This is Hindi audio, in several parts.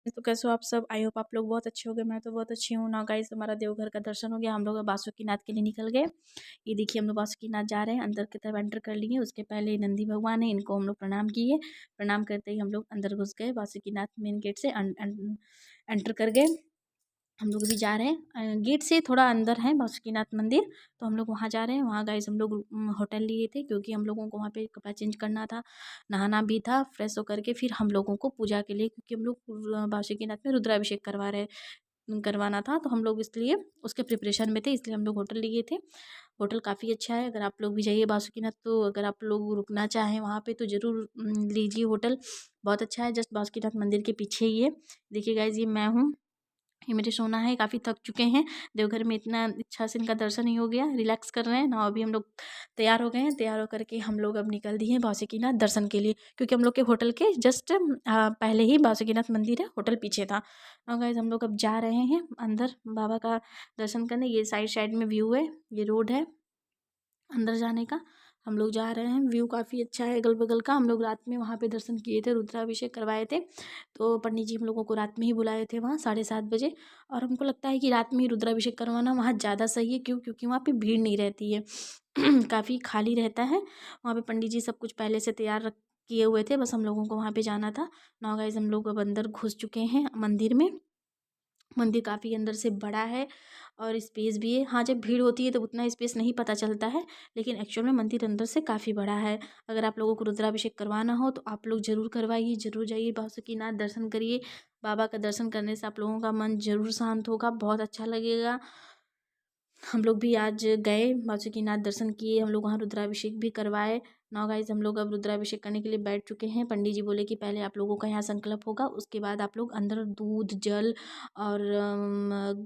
तो कैसे हो आप सब? आई होप आप लोग बहुत अच्छे होंगे। मैं तो बहुत अच्छी हूँ ना गाइस। हमारा देवघर का दर्शन हो गया। हम लोग बासुकीनाथ के लिए निकल गए। ये देखिए हम लोग बासुकीनाथ जा रहे हैं। अंदर की तरफ एंटर कर लिए। उसके पहले नंदी भगवान है, इनको हम लोग प्रणाम किए। प्रणाम करते ही हम लोग अंदर घुस गए। बासुकीनाथ मेन गेट से एंटर कर गए। हम लोग भी जा रहे हैं गेट से थोड़ा अंदर है बासुकीनाथ मंदिर, तो हम लोग वहाँ जा रहे हैं। वहाँ गाइस हम लोग होटल लिए थे क्योंकि हम लोगों को वहाँ पे कपड़ा चेंज करना था, नहाना भी था। फ्रेश होकर के फिर हम लोगों को पूजा के लिए, क्योंकि हम लोग बासुकीनाथ में रुद्राभिषेक करवाना था, तो हम लोग इसलिए उसके प्रिपरेशन में थे, इसलिए हम लोग होटल लिए थे। होटल काफ़ी अच्छा है। अगर आप लोग भी जाइए बासुकीनाथ, तो अगर आप लोग रुकना चाहें वहाँ पे तो ज़रूर लीजिए होटल। बहुत अच्छा है, जस्ट बासुकीनाथ मंदिर के पीछे ही है। देखिए गाइज ये मैं हूँ, ये मेरे सोना है। काफ़ी थक चुके हैं देवघर में, इतना अच्छा से इनका दर्शन ही हो गया। रिलैक्स कर रहे हैं ना। अभी हम लोग तैयार हो गए हैं। तैयार होकर के हम लोग अब निकल दिए हैं बासुकीनाथ दर्शन के लिए, क्योंकि हम लोग के होटल के जस्ट पहले ही बासुकीनाथ मंदिर है, होटल पीछे था। और गाइस हम लोग अब जा रहे हैं अंदर बाबा का दर्शन करने। ये साइड साइड में व्यू है, ये रोड है अंदर जाने का। हम लोग जा रहे हैं। व्यू काफ़ी अच्छा है अगल बगल का। हम लोग रात में वहाँ पे दर्शन किए थे, रुद्राभिषेक करवाए थे। तो पंडित जी हम लोगों को रात में ही बुलाए थे वहाँ 7:30 बजे। और हमको लगता है कि रात में ही रुद्राभिषेक करवाना वहाँ ज़्यादा सही है। क्यों? क्योंकि वहाँ पे भीड़ नहीं रहती है काफ़ी खाली रहता है वहाँ पे। पंडित जी सब कुछ पहले से तैयार रख किए हुए थे, बस हम लोगों को वहाँ पे जाना था। नाउ गाइस हम लोग अब अंदर घुस चुके हैं मंदिर में। मंदिर काफ़ी अंदर से बड़ा है और स्पेस भी है। हाँ, जब भीड़ होती है तो उतना स्पेस नहीं पता चलता है, लेकिन एक्चुअल में मंदिर अंदर से काफ़ी बड़ा है। अगर आप लोगों को रुद्राभिषेक करवाना हो तो आप लोग ज़रूर करवाइए, ज़रूर जाइए बासुकीनाथ दर्शन करिए। बाबा का दर्शन करने से आप लोगों का मन ज़रूर शांत होगा, बहुत अच्छा लगेगा। हम लोग भी आज गए बासुकीनाथ दर्शन किए। हम लोग वहाँ रुद्राभिषेक भी करवाए। नाउ गाइस हम लोग अब रुद्राभिषेक करने के लिए बैठ चुके हैं। पंडित जी बोले कि पहले आप लोगों का यहाँ संकल्प होगा, उसके बाद आप लोग अंदर दूध जल और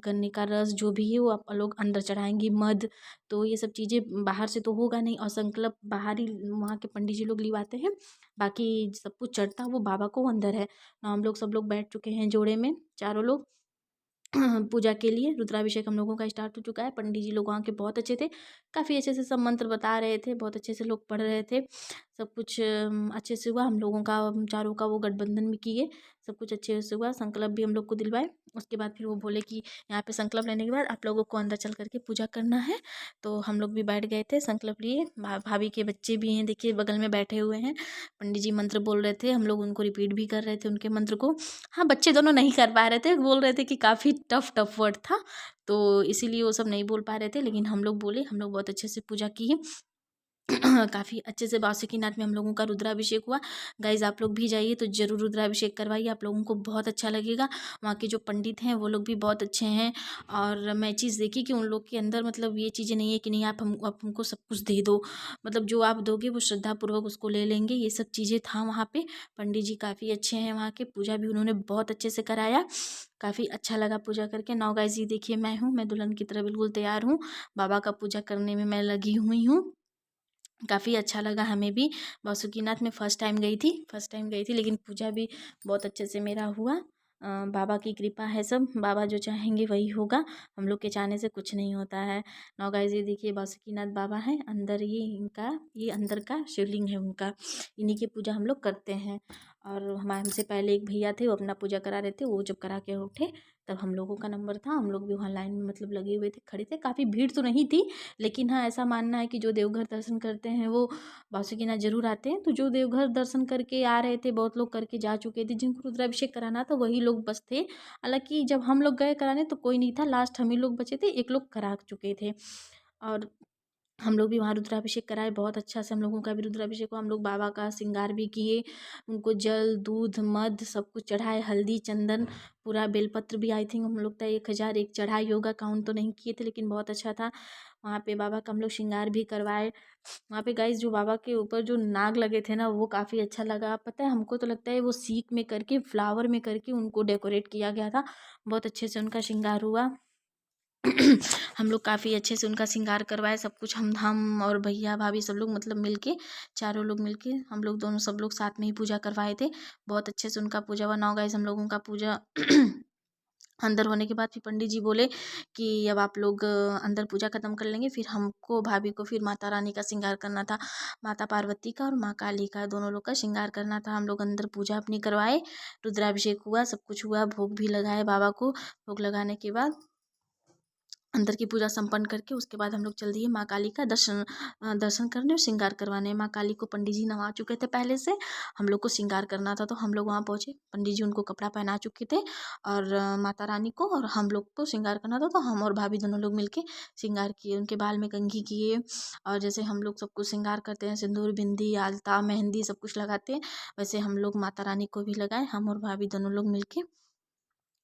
गन्ने का रस जो भी है वो आप लोग अंदर चढ़ाएंगी, मध। तो ये सब चीज़ें बाहर से तो होगा नहीं, और संकल्प बाहर ही वहाँ के पंडित जी लोग लिवाते हैं। बाकी सब कुछ चढ़ता वो बाबा को अंदर है ना। हम लोग सब लोग बैठ चुके हैं जोड़े में, चारों लोग पूजा के लिए। रुद्राभिषेक हम लोगों का स्टार्ट हो चुका है। पंडित जी लोग वहाँ के बहुत अच्छे थे, काफ़ी अच्छे से सब मंत्र बता रहे थे, बहुत अच्छे से लोग पढ़ रहे थे। सब कुछ अच्छे से हुआ। हम लोगों का चारों का वो गठबंधन भी किए, सब कुछ अच्छे से हुआ। संकल्प भी हम लोग को दिलवाए। उसके बाद फिर वो बोले कि यहाँ पे संकल्प लेने के बाद आप लोगों को अंदर चल करके पूजा करना है। तो हम लोग भी बैठ गए थे, संकल्प लिए। भाभी के बच्चे भी हैं, देखिए बगल में बैठे हुए हैं। पंडित जी मंत्र बोल रहे थे, हम लोग उनको रिपीट भी कर रहे थे उनके मंत्र को। हाँ, बच्चे दोनों नहीं कर पा रहे थे, बोल रहे थे कि काफ़ी टफ टफ वर्ड था, तो इसीलिए वो सब नहीं बोल पा रहे थे। लेकिन हम लोग बोले, हम लोग बहुत अच्छे से पूजा किए। काफ़ी अच्छे से बासुकीनाथ में हम लोगों का रुद्राभिषेक हुआ। गाइज आप लोग भी जाइए तो ज़रूर रुद्राभिषेक करवाइए, आप लोगों को बहुत अच्छा लगेगा। वहाँ के जो पंडित हैं वो लोग भी बहुत अच्छे हैं। और मैं चीज़ देखी कि उन लोग के अंदर मतलब ये चीज़ें नहीं है कि नहीं आप हमको सब कुछ दे दो, मतलब जो आप दोगे वो श्रद्धापूर्वक उसको ले लेंगे। ये सब चीज़ें था वहाँ पे। पंडित जी काफ़ी अच्छे हैं वहाँ के, पूजा भी उन्होंने बहुत अच्छे से कराया। काफ़ी अच्छा लगा पूजा करके। नाउ गाइज ये देखिए मैं दुल्हन की तरह बिल्कुल तैयार हूँ। बाबा का पूजा करने में मैं लगी हुई हूँ। काफ़ी अच्छा लगा हमें भी। बासुकीनाथ में फ़र्स्ट टाइम गई थी, लेकिन पूजा भी बहुत अच्छे से मेरा हुआ। बाबा की कृपा है सब, बाबा जो चाहेंगे वही होगा। हम लोग के चाहने से कुछ नहीं होता है। नाउ गाइस ये देखिए बासुकीनाथ बाबा हैं अंदर, ये अंदर का शिवलिंग है उनका, इन्हीं की पूजा हम लोग करते हैं। और हमारे हमसे पहले एक भैया थे, वो अपना पूजा करा रहे थे। वो जब करा के उठे तब हम लोगों का नंबर था। हम लोग भी वहाँ लाइन में मतलब लगे हुए थे, खड़े थे। काफ़ी भीड़ तो नहीं थी, लेकिन हाँ ऐसा मानना है कि जो देवघर दर्शन करते हैं वो बासुकीनाथ जरूर आते हैं। तो जो देवघर दर्शन करके आ रहे थे, बहुत लोग करके जा चुके थे, जिनको रुद्राभिषेक कराना था वही लोग बस थे। हालांकि जब हम लोग गए कराने तो कोई नहीं था, लास्ट हम ही लोग बचे थे, एक लोग करा चुके थे। और हम लोग भी वहाँ रुद्राभिषेक कराए, बहुत अच्छा से हम लोगों का भी रुद्राभिषेक हुआ। हम लोग बाबा का श्रृंगार भी किए, उनको जल दूध मध सब कुछ चढ़ाए, हल्दी चंदन पूरा, बेलपत्र भी आई थिंक हम लोग तो 1001 चढ़ाई होगा, काउंट तो नहीं किए थे, लेकिन बहुत अच्छा था। वहाँ पे बाबा का हम लोग श्रृंगार भी करवाए। वहाँ पे गाइस जो बाबा के ऊपर जो नाग लगे थे ना, वो काफ़ी अच्छा लगा। पता है हमको तो लगता है वो सीक में करके, फ्लावर में करके उनको डेकोरेट किया गया था। बहुत अच्छे से उनका श्रृंगार हुआ। हम लोग काफ़ी अच्छे से उनका श्रृंगार करवाए, सब कुछ हम और भैया भाभी सब लोग मतलब मिलके, चारों लोग मिलके हम लोग दोनों सब लोग साथ में ही पूजा करवाए थे। बहुत अच्छे से उनका पूजा हुआ। नाउ गाइस हम लोगों का पूजा अंदर होने के बाद फिर पंडित जी बोले कि अब आप लोग अंदर पूजा ख़त्म कर लेंगे, फिर हमको भाभी को फिर माता रानी का श्रृंगार करना था। माता पार्वती का और माँ काली का दोनों लोग का श्रृंगार करना था। हम लोग अंदर पूजा अपनी करवाए, रुद्राभिषेक हुआ, सब कुछ हुआ, भोग भी लगाए बाबा को। भोग लगाने के बाद अंदर की पूजा संपन्न करके उसके बाद हम लोग चल दिए माँ काली का दर्शन करने और श्रृंगार करवाने। माँ काली को पंडित जी नवा चुके थे पहले से, हम लोग को श्रृंगार करना था, तो हम लोग वहाँ पहुँचे। पंडित जी उनको कपड़ा पहना चुके थे और माता रानी को, और हम लोग को श्रृंगार करना था, तो हम और भाभी दोनों लोग मिलके श्रृंगार किए। उनके बाल में कंघी किए, और जैसे हम लोग सब कुछ श्रृंगार करते हैं, सिंदूर, बिंदी, आलता, मेहंदी सब कुछ लगाते हैं, वैसे हम लोग माता रानी को भी लगाए। हम और भाभी दोनों लोग मिलके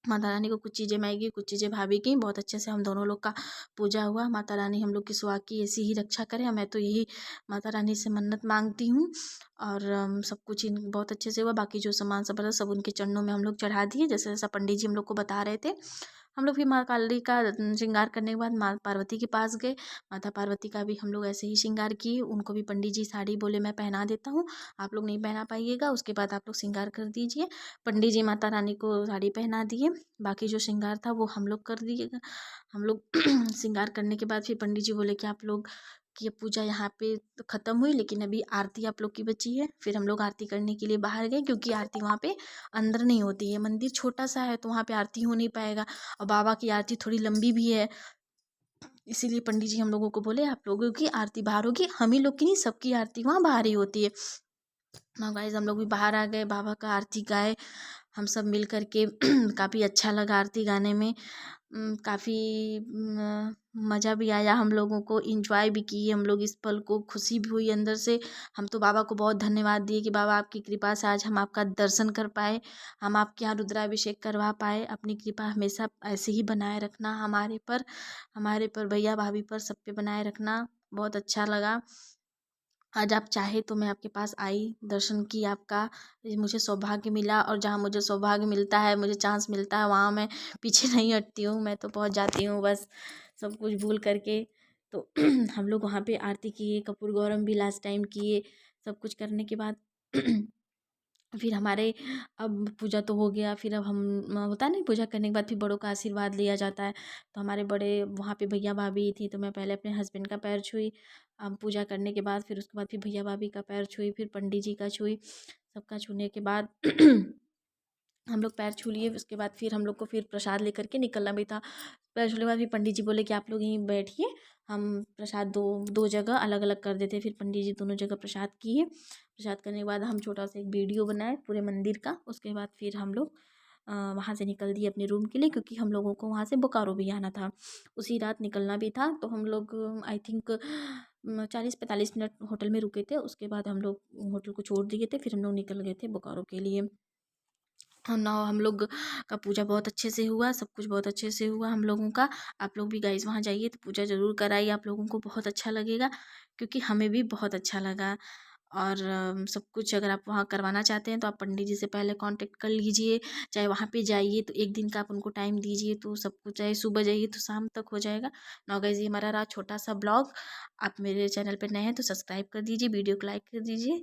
माता रानी को कुछ चीज़ें मैं की, कुछ चीज़ें भाभी की। बहुत अच्छे से हम दोनों लोग का पूजा हुआ। माता रानी हम लोग की सुहाग की ऐसी ही रक्षा करे, मैं तो यही माता रानी से मन्नत मांगती हूँ। और सब कुछ बहुत अच्छे से हुआ। बाकी जो सामान सब था सब उनके चरणों में हम लोग चढ़ा दिए, जैसे जैसा पंडित जी हम लोग को बता रहे थे। हम लोग फिर माँ काली का श्रृंगार करने के बाद माँ पार्वती के पास गए। माता पार्वती का भी हम लोग ऐसे ही श्रृंगार किए। उनको भी पंडित जी साड़ी बोले मैं पहना देता हूँ, आप लोग नहीं पहना पाइएगा, उसके बाद आप लोग श्रृंगार कर दीजिए। पंडित जी माता रानी को साड़ी पहना दिए। बाकी जो श्रृंगार था वो हम लोग कर दिएगा। हम लोग श्रृंगार करने के बाद फिर पंडित जी बोले कि आप लोग की ये पूजा यहाँ पे तो ख़त्म हुई, लेकिन अभी आरती आप लोग की बची है। फिर हम लोग आरती करने के लिए बाहर गए, क्योंकि आरती वहाँ पे अंदर नहीं होती है, मंदिर छोटा सा है, तो वहाँ पे आरती हो नहीं पाएगा, और बाबा की आरती थोड़ी लंबी भी है। इसीलिए पंडित जी हम लोगों को बोले आप लोगों की आरती बाहर होगी, हम ही लोग की नहीं, सबकी आरती वहाँ बाहर ही होती है। ना गाइस हम लोग भी बाहर आ गए, बाबा का आरती गाए हम सब मिल कर के। काफ़ी अच्छा लगा आरती गाने में। काफ़ी मज़ा भी आया, हम लोगों को इंजॉय भी किए हम लोग इस पल को, खुशी भी हुई अंदर से। हम तो बाबा को बहुत धन्यवाद दिए कि बाबा आपकी कृपा से आज हम आपका दर्शन कर पाए, हम आपके यहाँ रुद्राभिषेक करवा पाए। अपनी कृपा हमेशा ऐसे ही बनाए रखना हमारे पर भैया भाभी पर सब पे बनाए रखना। बहुत अच्छा लगा। आज आप चाहे तो मैं आपके पास आई, दर्शन की आपका, मुझे सौभाग्य मिला, और जहाँ मुझे सौभाग्य मिलता है, मुझे चांस मिलता है, वहाँ मैं पीछे नहीं हटती हूँ, मैं तो पहुँच जाती हूँ बस सब कुछ भूल करके। तो हम लोग वहाँ पे आरती किए, कपूर गौरम भी लास्ट टाइम किए। सब कुछ करने के बाद फिर हमारे अब पूजा तो हो गया, फिर अब हम होता है ना पूजा करने के बाद फिर बड़ों का आशीर्वाद लिया जाता है। तो हमारे बड़े वहाँ पे भैया भाभी थी, तो मैं पहले अपने हस्बैंड का पैर छुई। अब पूजा करने के बाद फिर उसके बाद फिर भैया भाभी का पैर छुई, फिर पंडित जी का छुई। सबका छूने के बाद हम लोग पैर छू लिए। उसके बाद फिर हम लोग को फिर प्रसाद लेकर के निकलना भी था। पैर छूने के बाद फिर पंडित जी बोले कि आप लोग यहीं बैठिए, हम प्रसाद दो दो जगह अलग अलग कर देते। फिर पंडित जी दोनों जगह प्रसाद किए। प्रसाद करने के बाद हम छोटा सा एक वीडियो बनाए पूरे मंदिर का। उसके बाद फिर हम लोग वहाँ से निकल दिए अपने रूम के लिए, क्योंकि हम लोगों को वहाँ से बोकारो भी आना था, उसी रात निकलना भी था। तो हम लोग आई थिंक 40-45 मिनट होटल में रुके थे। उसके बाद हम लोग होटल को छोड़ दिए थे, फिर हम लोग निकल गए थे बोकारो के लिए। हम लोग का पूजा बहुत अच्छे से हुआ, सब कुछ बहुत अच्छे से हुआ हम लोगों का। आप लोग भी गाइस वहाँ जाइए तो पूजा ज़रूर कराइए, आप लोगों को बहुत अच्छा लगेगा, क्योंकि हमें भी बहुत अच्छा लगा। और सब कुछ अगर आप वहाँ करवाना चाहते हैं तो आप पंडित जी से पहले कांटेक्ट कर लीजिए। चाहे वहाँ पे जाइए तो एक दिन का आप उनको टाइम दीजिए, तो सब कुछ, चाहे सुबह जाइए तो शाम तक हो जाएगा। नाउ गाइस ये हमारा रहा छोटा सा ब्लॉग। आप मेरे चैनल पे नए हैं तो सब्सक्राइब कर दीजिए, वीडियो को लाइक कर दीजिए।